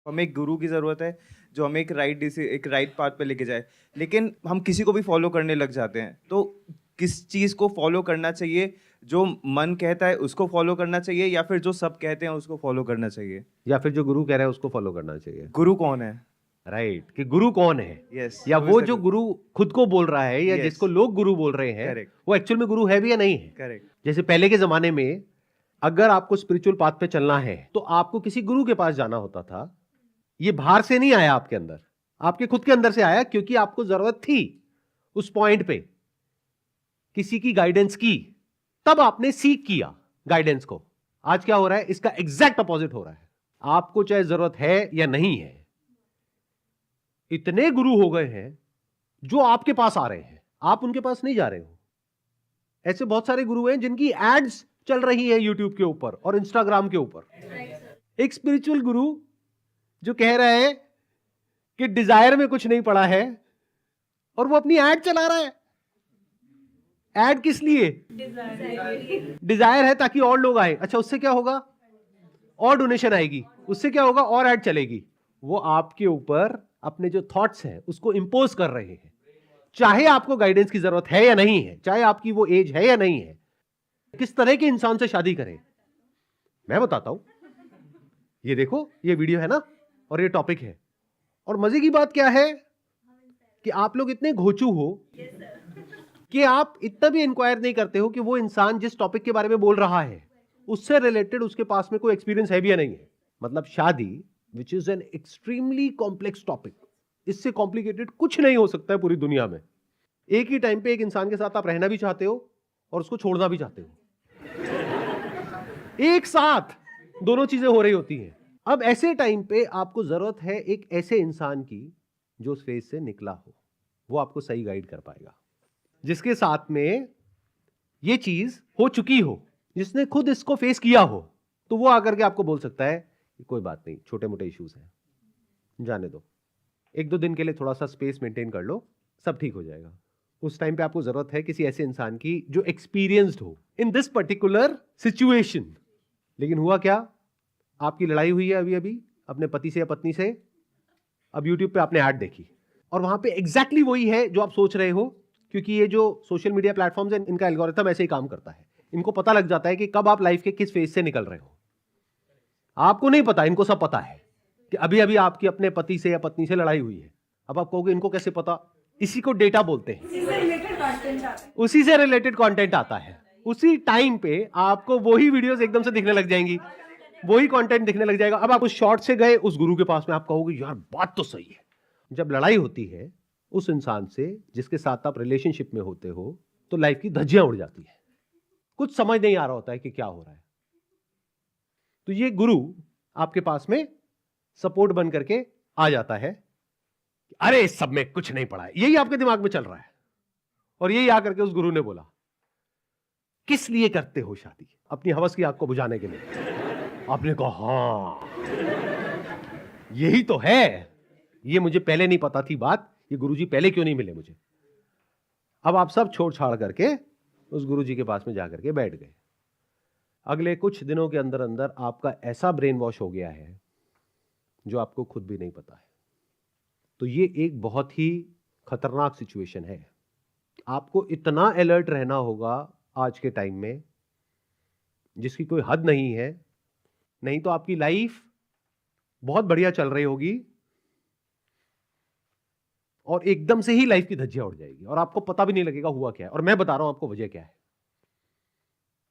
हमें एक गुरु की ज़रूरत है जो हमें एक राइट पाथ पे लेके जाए, लेकिन हम किसी को भी फॉलो करने लग जाते हैं। तो किस चीज़ को फॉलो करना चाहिए? जो मन कहता है उसको फॉलो करना चाहिए, या फिर जो सब कहते हैं उसको फॉलो करना चाहिए? या फिर जो गुरु कह रहा है उसको फॉलो करना चाहिए? गुरु कौन है? राइट, कि गुरु कौन है, यस, या हु इज वो द जो गुरु? गुरु खुद को बोल रहा है या यस, जिसको लोग गुरु बोल रहे हैं, करेक्ट, वो एक्चुअल में गुरु है भी या नहीं है। करेक्ट। जैसे पहले के जमाने में अगर आपको स्पिरिचुअल पाथ पे चलना है तो आपको किसी गुरु के पास जाना होता था। ये बाहर से नहीं आया आपके अंदर, आपके खुद के अंदर से आया, क्योंकि आपको जरूरत थी उस पॉइंट पे किसी की गाइडेंस की, तब आपने सीख किया गाइडेंस को। आज क्या हो रहा है, इसका एग्जैक्ट अपोजिट हो रहा है। आपको चाहे जरूरत है या नहीं है, इतने गुरु हो गए हैं जो आपके पास आ रहे हैं, आप उनके पास नहीं जा रहे हो। ऐसे बहुत सारे गुरु हैं जिनकी एड्स चल रही है यूट्यूब के ऊपर और इंस्टाग्राम के ऊपर। एक स्पिरिचुअल गुरु जो कह रहा है कि डिजायर में कुछ नहीं पड़ा है, और वो अपनी एड चला रहा है। एड किस लिए? डिजायर है ताकि और लोग आए। अच्छा, उससे क्या होगा? और डोनेशन आएगी। उससे क्या होगा? और एड चलेगी। वो आपके ऊपर अपने जो थॉट्स हैं उसको इंपोज कर रहे हैं। चाहे आपको गाइडेंस की जरूरत है या नहीं है, चाहे आपकी वो एज है या नहीं है, किस तरह के इंसान से शादी करें, मैं बताता हूं। ये देखो, ये वीडियो है ना, और ये टॉपिक है। और मजे की बात क्या है कि आप लोग इतने घोचू हो कि आप इतना भी इंक्वायर नहीं करते हो कि वो इंसान जिस टॉपिक के बारे में बोल रहा है उससे रिलेटेड उसके पास में कोई एक्सपीरियंस है भी या नहीं है। मतलब शादी, which is an extremely complex topic, इससे कॉम्प्लिकेटेड कुछ नहीं हो सकता है पूरी दुनिया में। एक ही टाइम पे एक इंसान के साथ आप रहना भी चाहते हो और उसको छोड़ना भी चाहते हो, एक साथ दोनों चीजें हो रही होती हैं। अब ऐसे टाइम पे आपको जरूरत है एक ऐसे इंसान की जो उस फेज से निकला हो, वो आपको सही गाइड कर पाएगा, जिसके साथ में ये चीज हो चुकी हो, जिसने खुद इसको फेस किया हो। तो वो आकर के आपको बोल सकता है कि कोई बात नहीं, छोटे मोटे इश्यूज हैं, जाने दो, एक दो दिन के लिए थोड़ा सा स्पेस मेंटेन कर लो, सब ठीक हो जाएगा। उस टाइम पे आपको जरूरत है किसी ऐसे इंसान की जो एक्सपीरियंस्ड हो इन दिस पर्टिकुलर सिचुएशन। लेकिन हुआ क्या, आपकी लड़ाई हुई है अभी अभी अपने पति से या पत्नी से, अब यूट्यूब पे आपने ऐड देखी और वहां पे एग्जैक्टली वही है जो आप सोच रहे हो, क्योंकि ये जो सोशल मीडिया प्लेटफॉर्म्स हैं इनका एल्गोरिथम ऐसे ही काम करता है। इनको पता लग जाता है कि कब आप लाइफ के किस फेज से निकल रहे हो। आपको नहीं पता, इनको सब पता है कि अभी अभी आपकी अपने पति से या पत्नी से लड़ाई हुई है। अब आप कहोगे इनको कैसे पता? इसी को डेटा बोलते हैं, उसी से रिलेटेड कंटेंट आता है। उसी टाइम पे आपको वही वीडियोस एकदम से दिखने लग जाएंगी, वही कंटेंट दिखने लग जाएगा। अब आप उस शॉर्ट से गए उस गुरु के पास में, आप कहोगे यार बात तो सही है। जब लड़ाई होती है उस इंसान से जिसके साथ आप रिलेशनशिप में होते हो, तो लाइफ की धज्जियां उड़ जाती है, कुछ समझ नहीं आ रहा होता है कि क्या हो रहा है। तो ये गुरु आपके पास में सपोर्ट बन करके आ जाता है, अरे इस सब में कुछ नहीं पड़ा है, यही आपके दिमाग में चल रहा है। और यही आकर के उस गुरु ने बोला, किस लिए करते हो शादी? अपनी हवस की आग को बुझाने के लिए। आपने कहा हाँ यही तो है, ये मुझे पहले नहीं पता थी बात, ये गुरुजी पहले क्यों नहीं मिले मुझे। अब आप सब छोड़ छाड़ करके उस गुरुजी के पास में जाकर के बैठ गए। अगले कुछ दिनों के अंदर अंदर आपका ऐसा ब्रेन वॉश हो गया है जो आपको खुद भी नहीं पता है। तो ये एक बहुत ही खतरनाक सिचुएशन है। आपको इतना अलर्ट रहना होगा आज के टाइम में जिसकी कोई हद नहीं है, नहीं तो आपकी लाइफ बहुत बढ़िया चल रही होगी और एकदम से ही लाइफ की धज्जियां उड़ जाएगी और आपको पता भी नहीं लगेगा हुआ क्या है। और मैं बता रहा हूं आपको वजह क्या है।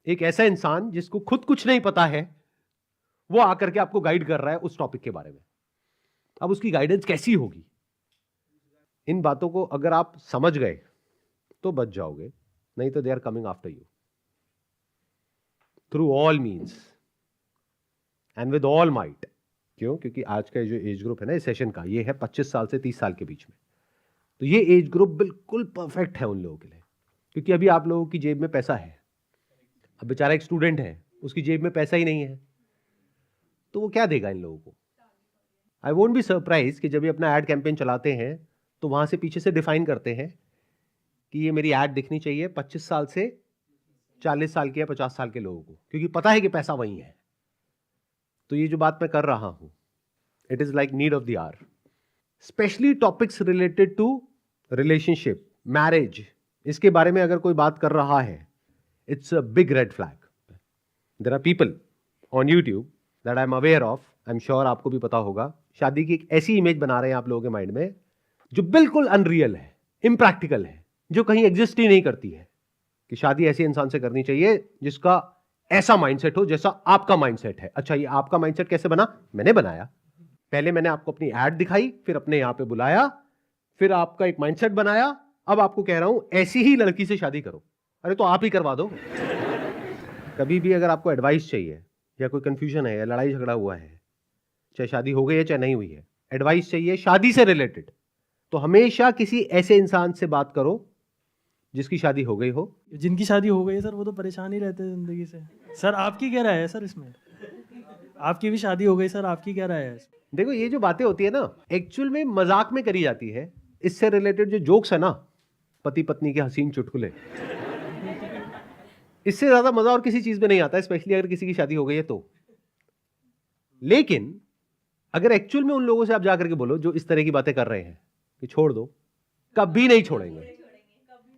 एक ऐसा इंसान जिसको खुद कुछ नहीं पता है, वो आकर के आपको गाइड कर रहा है उस टॉपिक के बारे में। अब उसकी गाइडेंस कैसी होगी? इन बातों को अगर आप समझ गए तो बच जाओगे, नहीं तो they are coming after you through all means and with all might. क्यों? क्योंकि आज का जो एज ग्रुप है ना इस सेशन का, ये है 25 साल से 30 साल के बीच में। तो ये एज ग्रुप बिल्कुल परफेक्ट है उन लोगों के लिए, क्योंकि अभी आप लोगों की जेब में पैसा है। अब बेचारा एक स्टूडेंट है, उसकी जेब में पैसा ही नहीं है, तो वो क्या देगा इन लोगों को? आई वोंट बी सरप्राइज कि जब ये अपना एड कैंपेन चलाते हैं तो वहां से पीछे से डिफाइन करते हैं कि ये मेरी एड दिखनी चाहिए 25 साल से 40 साल के या 50 साल के लोगों को, क्योंकि पता है कि पैसा वही है। तो ये जो बात मैं कर रहा हूं, it is like need of the hour, specially topics related to relationship, marriage, इसके बारे में अगर कोई बात कर रहा है, it's a big red flag. There are people on YouTube that I am aware of, I am sure आपको भी पता होगा, शादी की एक ऐसी इमेज बना रहे हैं आप लोगों के माइंड में जो बिल्कुल अनरियल है, इम्प्रैक्टिकल है, जो कहीं एग्जिस्ट ही नहीं करती है, कि शादी ऐसे इंसान से करनी चाहिए जिसका ऐसा माइंडसेट हो जैसा आपका माइंडसेट है। अच्छा, ये आपका माइंडसेट कैसे बना? मैंने बनाया। पहले मैंने आपको अपनी एड दिखाई, फिर अपने यहां पे बुलाया, फिर आपका एक माइंडसेट बनाया, अब आपको कह रहा हूं ऐसी ही लड़की से शादी करो। अरे तो आप ही करवा दो। कभी भी अगर आपको एडवाइस चाहिए या कोई कंफ्यूजन है या लड़ाई झगड़ा हुआ है, चाहे शादी हो गई है चाहे नहीं हुई है, एडवाइस चाहिए शादी से रिलेटेड, तो हमेशा किसी ऐसे इंसान से बात करो जिसकी शादी हो गई हो। जिनकी शादी हो गई है सर वो तो परेशान ही रहते हैं जिंदगी से। सर आपकी क्या राय है सर इसमें? आपकी भी शादी हो गई सर, आपकी क्या राय है? देखो, ये जो बातें होती है ना, एक्चुअल में मजाक में करी जाती है। इससे रिलेटेड जो जोक्स है ना, पति पत्नी के हसीन चुटकुले, इससे ज्यादा मजा और किसी चीज में नहीं आता, स्पेशली अगर किसी की शादी हो गई है तो। लेकिन अगर एक्चुअल में उन लोगों से आप जाकर के बोलो जो इस तरह की बातें कर रहे हैं कि छोड़ दो, कभी नहीं छोड़ेंगे।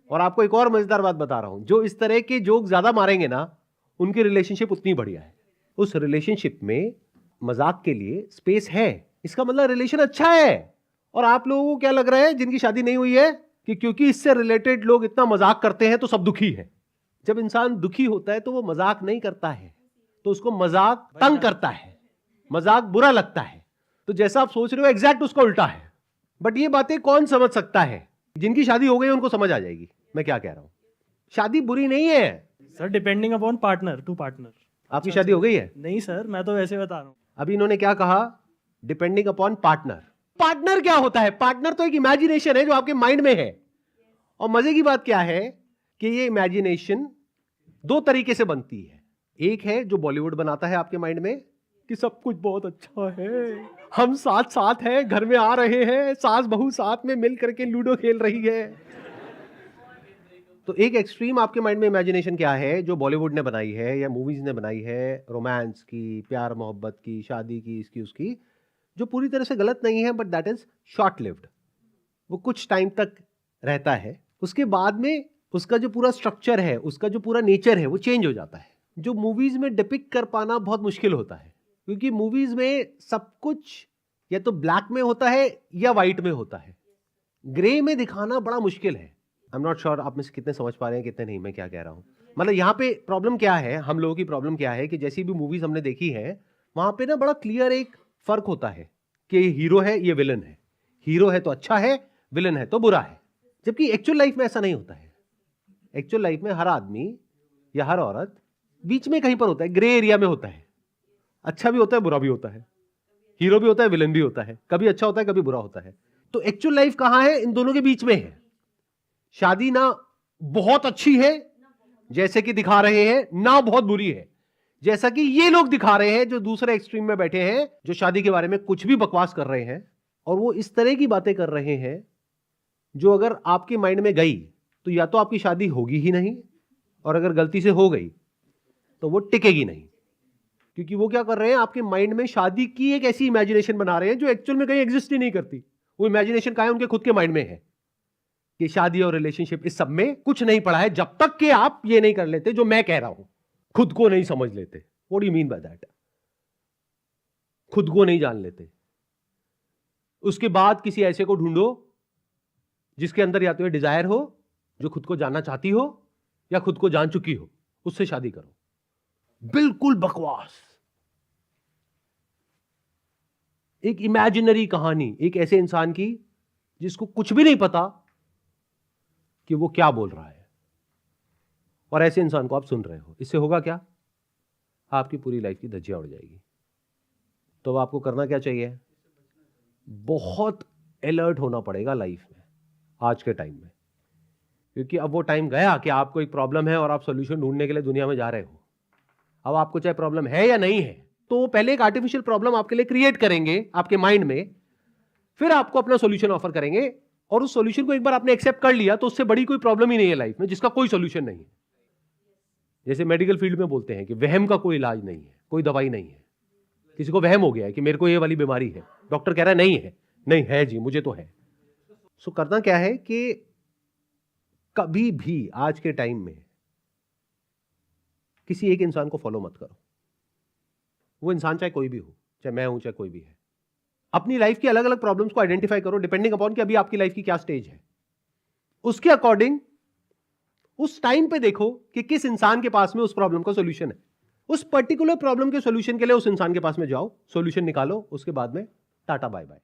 और आपको एक और मजेदार बात बता रहा हूं, जो इस तरह के जोक ज्यादा मारेंगे ना, उनकी रिलेशनशिप उतनी बढ़िया है। उस रिलेशनशिप में मजाक के लिए स्पेस है, इसका मतलब रिलेशन अच्छा है। और आप लोगों को क्या लग रहा है जिनकी शादी नहीं हुई है कि क्योंकि इससे रिलेटेड लोग इतना मजाक करते हैं तो सब दुखी है। जब इंसान दुखी होता है तो वो मजाक नहीं करता है, तो उसको मजाक तंग करता है, मजाक बुरा लगता है। तो जैसा आप सोच रहे हो एग्जैक्ट उसका उल्टा है। बट ये बातें कौन समझ सकता है? जिनकी शादी हो गई उनको समझ आ जाएगी मैं क्या कह रहा हूं। शादी बुरी नहीं है sir depending upon partner to partner. आपकी शादी हो गई है? नहीं सर, मैं तो वैसे बता रहा हूँ। अभी इन्होंने क्या कहा? Depending upon partner. पार्टनर क्या होता है? पार्टनर तो एक इमेजिनेशन है जो आपके माइंड में है। और मजे की बात क्या है कि ये इमेजिनेशन दो तरीके से बनती है। एक है जो बॉलीवुड बनाता है आपके माइंड में कि सब कुछ बहुत अच्छा है, हम साथ साथ हैं, घर में आ रहे हैं, सास बहू साथ में मिल करके लूडो खेल रही है। तो एक एक्सट्रीम आपके माइंड में इमेजिनेशन क्या है जो बॉलीवुड ने बनाई है या मूवीज ने बनाई है, रोमांस की, प्यार मोहब्बत की, शादी की, इसकी उसकी, जो पूरी तरह से गलत नहीं है, but that is short lived. वो कुछ टाइम तक रहता है, उसके बाद में उसका जो पूरा स्ट्रक्चर है, उसका जो पूरा नेचर है, वो चेंज हो जाता है। जो मूवीज में डिपिक्ट कर पाना बहुत मुश्किल होता है, क्योंकि मूवीज में सब कुछ या तो ब्लैक में होता है या व्हाइट में होता है। ग्रे में दिखाना बड़ा मुश्किल है। आई एम नॉट श्योर आप में से कितने समझ पा रहे हैं कितने नहीं, मैं क्या कह रहा हूं। मतलब यहाँ पे प्रॉब्लम क्या है, हम लोगों की प्रॉब्लम क्या है कि जैसी भी मूवीज हमने देखी है वहां पे ना बड़ा क्लियर एक फर्क होता है कि ये हीरो है, ये विलन है। हीरो है तो अच्छा है, विलन है तो बुरा है। जबकि एक्चुअल लाइफ में ऐसा नहीं होता है। एक्चुअल लाइफ में हर आदमी या हर औरत बीच में कहीं पर होता है, ग्रे एरिया में होता है। अच्छा भी होता है, बुरा भी होता है, हीरो भी होता है, विलन भी होता है, कभी अच्छा होता है, कभी बुरा होता है। तो एक्चुअल लाइफ कहां है? इन दोनों के बीच में है। शादी ना बहुत अच्छी है जैसे कि दिखा रहे हैं, ना बहुत बुरी है जैसा कि ये लोग दिखा रहे हैं जो दूसरे एक्सट्रीम में बैठे हैं, जो शादी के बारे में कुछ भी बकवास कर रहे हैं। और वो इस तरह की बातें कर रहे हैं जो अगर आपके माइंड में गई तो या तो आपकी शादी होगी ही नहीं, और अगर गलती से हो गई तो वो टिकेगी नहीं। क्योंकि वो क्या कर रहे हैं, आपके माइंड में शादी की एक ऐसी इमेजिनेशन बना रहे हैं जो एक्चुअल में कहीं एग्जिस्ट ही नहीं करती। वो इमेजिनेशन कहाँ है? उनके खुद के माइंड में है कि शादी और रिलेशनशिप, इस सब में कुछ नहीं पड़ा है जब तक कि आप ये नहीं कर लेते जो मैं कह रहा हूं, खुद को नहीं समझ लेते। What do you mean by that? खुद को नहीं जान लेते। उसके बाद किसी ऐसे को ढूंढो जिसके अंदर या तो ये डिजायर हो, जो खुद को जानना चाहती हो, या खुद को जान चुकी हो, उससे शादी करो। बिल्कुल बकवास। एक इमेजिनरी कहानी एक ऐसे इंसान की जिसको कुछ भी नहीं पता कि वो क्या बोल रहा है, और ऐसे इंसान को आप सुन रहे हो। इससे होगा क्या? आपकी पूरी लाइफ की धज्जियां उड़ जाएगी। तो अब आपको करना क्या चाहिए? बहुत अलर्ट होना पड़ेगा लाइफ में आज के टाइम में, क्योंकि अब वो टाइम गया कि आपको एक प्रॉब्लम है और आप सॉल्यूशन ढूंढने के लिए दुनिया में जा रहे हो। अब आपको चाहे प्रॉब्लम है या नहीं है, तो पहले एक आर्टिफिशियल प्रॉब्लम आपके लिए क्रिएट करेंगे आपके माइंड में, फिर आपको अपना सॉल्यूशन ऑफर करेंगे। और उस सॉल्यूशन को एक बार आपने एक्सेप्ट कर लिया तो उससे बड़ी कोई प्रॉब्लम ही नहीं है लाइफ में जिसका कोई सॉल्यूशन नहीं है। जैसे मेडिकल फील्ड में बोलते हैं कि वहम का कोई इलाज नहीं है, कोई दवाई नहीं है, किसी को वहम हो गया है कि मेरे को ये वाली बीमारी है, डॉक्टर कह रहा है नहीं है जी, मुझे तो है। सो करना क्या है कि कभी भी आज के टाइम में किसी एक इंसान को फॉलो मत करो। वो इंसान चाहे कोई भी हो, चाहे मैं हूं, चाहे कोई भी है। अपनी लाइफ की अलग अलग प्रॉब्लम्स को आइडेंटिफाई करो डिपेंडिंग अपॉन कि अभी आपकी लाइफ की क्या स्टेज है। उसके अकॉर्डिंग उस टाइम पे देखो कि किस इंसान के पास में उस प्रॉब्लम का सॉल्यूशन है। उस पर्टिकुलर प्रॉब्लम के सॉल्यूशन के लिए उस इंसान के पास में जाओ, सॉल्यूशन निकालो, उसके बाद में टाटा बाय बाय।